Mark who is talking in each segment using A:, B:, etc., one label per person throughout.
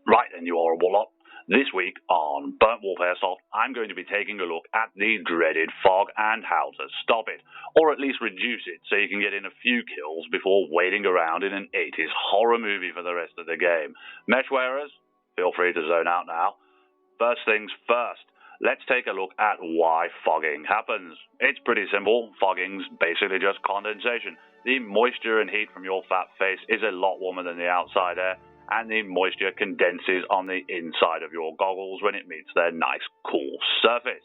A: Right then, you horrible lot. This week on Burntwolf Airsoft, I'm going to be taking a look at the dreaded fog and how to stop it, or at least reduce it so you can get in a few kills before waiting around in an 80s horror movie for the rest of the game. Mesh wearers, feel free to zone out now. First things first, let's take a look at why fogging happens. It's pretty simple. Fogging's basically just condensation. The moisture and heat from your fat face is a lot warmer than the outside air, and the moisture condenses on the inside of your goggles when it meets their nice, cool surface.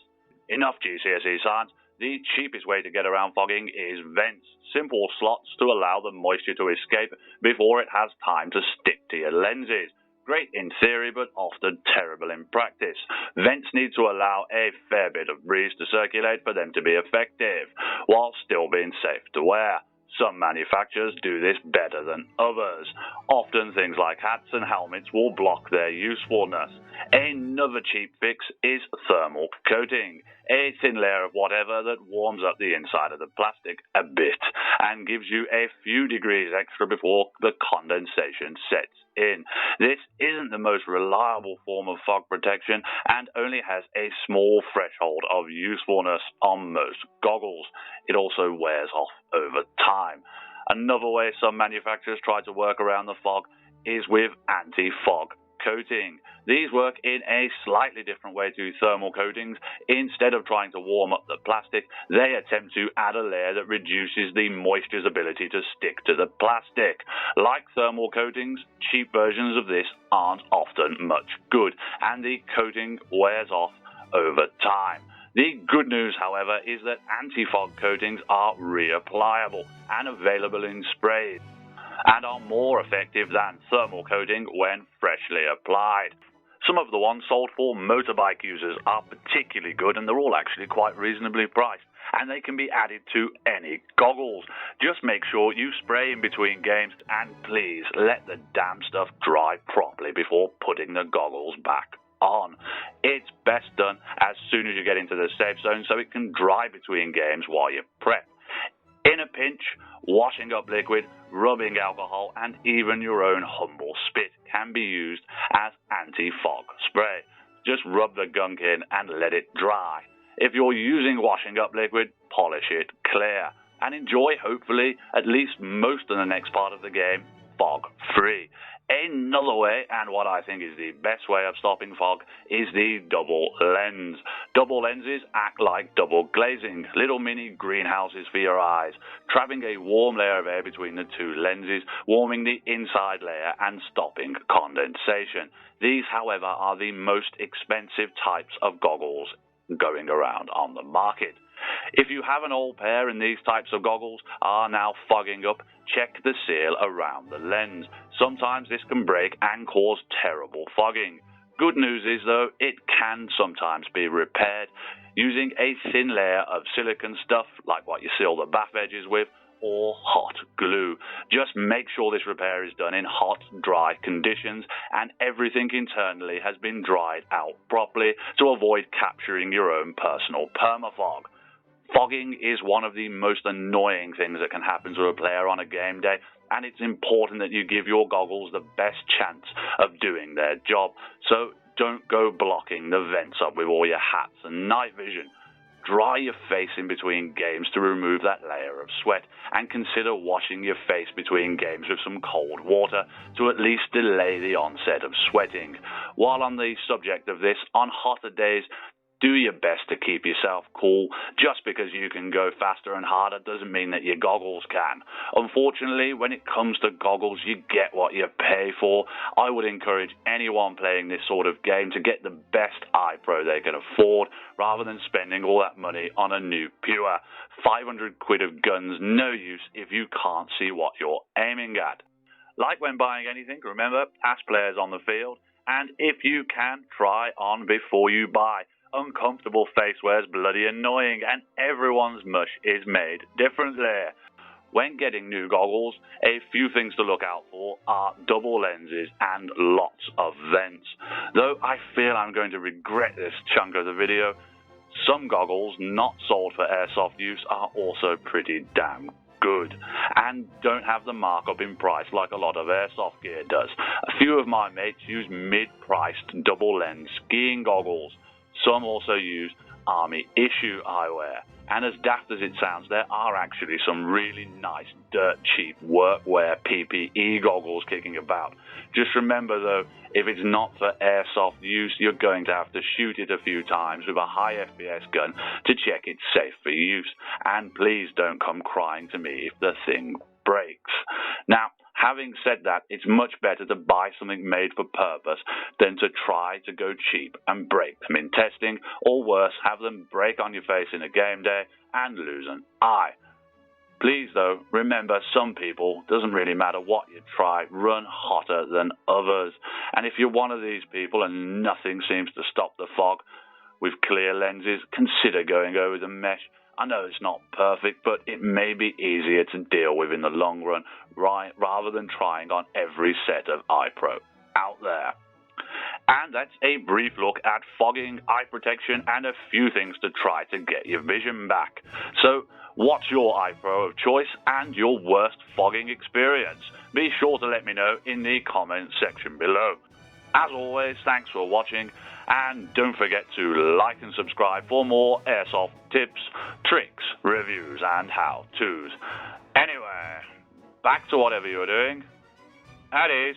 A: Enough GCSE science. The cheapest way to get around fogging is vents, simple slots to allow the moisture to escape before it has time to stick to your lenses. Great in theory, but often terrible in practice. Vents need to allow a fair bit of breeze to circulate for them to be effective, while still being safe to wear. Some manufacturers do this better than others. Often things like hats and helmets will block their usefulness. Another cheap fix is thermal coating, a thin layer of whatever that warms up the inside of the plastic a bit and gives you a few degrees extra before the condensation sets in. This isn't the most reliable form of fog protection and only has a small threshold of usefulness on most goggles. It also wears off over time. Another way some manufacturers try to work around the fog is with anti-fog coating. These work in a slightly different way to thermal coatings. Instead of trying to warm up the plastic, they attempt to add a layer that reduces the moisture's ability to stick to the plastic. Like thermal coatings, cheap versions of this aren't often much good, and the coating wears off over time. The good news, however, is that anti-fog coatings are reapplicable and available in sprays, and are more effective than thermal coating when freshly applied. Some of the ones sold for motorbike users are particularly good, and they're all actually quite reasonably priced, and they can be added to any goggles. Just make sure you spray in between games, and please let the damn stuff dry properly before putting the goggles back on. It's best done as soon as you get into the safe zone so it can dry between games while you prep. In a pinch, washing up liquid, rubbing alcohol, and even your own humble spit can be used as anti-fog spray. Just rub the gunk in and let it dry. If you're using washing up liquid, polish it clear and enjoy, hopefully, at least most of the next part of the game fog-free. Another way, and what I think is the best way of stopping fog, is the double lens. Double lenses act like double glazing, little mini greenhouses for your eyes, trapping a warm layer of air between the two lenses, warming the inside layer and stopping condensation. These, however, are the most expensive types of goggles going around on the market. If you have an old pair and these types of goggles are now fogging up, check the seal around the lens. Sometimes this can break and cause terrible fogging. Good news is, though, it can sometimes be repaired using a thin layer of silicone stuff, like what you seal the bath edges with, or hot glue. Just make sure this repair is done in hot, dry conditions and everything internally has been dried out properly to avoid capturing your own personal permafog. Fogging is one of the most annoying things that can happen to a player on a game day, and it's important that you give your goggles the best chance of doing their job. So don't go blocking the vents up with all your hats and night vision. Dry your face in between games to remove that layer of sweat, and consider washing your face between games with some cold water to at least delay the onset of sweating. While on the subject of this, on hotter days, do your best to keep yourself cool. Just because you can go faster and harder doesn't mean that your goggles can. Unfortunately, when it comes to goggles, you get what you pay for. I would encourage anyone playing this sort of game to get the best eye pro they can afford, rather than spending all that money on a new Pure. 500 quid of guns, no use if you can't see what you're aiming at. Like when buying anything, remember, ask players on the field, and if you can, try on before you buy. Uncomfortable face wear is bloody annoying, and everyone's mush is made differently. When getting new goggles, a few things to look out for are double lenses and lots of vents. Though I feel I'm going to regret this chunk of the video, some goggles not sold for airsoft use are also pretty damn good and don't have the markup in price like a lot of airsoft gear does. A few of my mates use mid-priced double-lens skiing goggles. Some also use Army issue eyewear. And as daft as it sounds, there are actually some really nice, dirt-cheap workwear PPE goggles kicking about. Just remember, though, if it's not for airsoft use, you're going to have to shoot it a few times with a high FPS gun to check it's safe for use. And please don't come crying to me if the thing breaks. Now, having said that, it's much better to buy something made for purpose than to try to go cheap and break them in testing, or worse, have them break on your face in a game day and lose an eye. Please, though, remember some people, doesn't really matter what you try, run hotter than others. And if you're one of these people and nothing seems to stop the fog with clear lenses, consider going over the mesh. I know it's not perfect, but it may be easier to deal with in the long run, rather than trying on every set of eye pro out there. And that's a brief look at fogging, eye protection, and a few things to try to get your vision back. So, what's your eye pro of choice and your worst fogging experience? Be sure to let me know in the comments section below. As always, thanks for watching, and don't forget to like and subscribe for more airsoft tips, tricks, reviews, and how-tos. Anyway, back to whatever you're doing. At ease.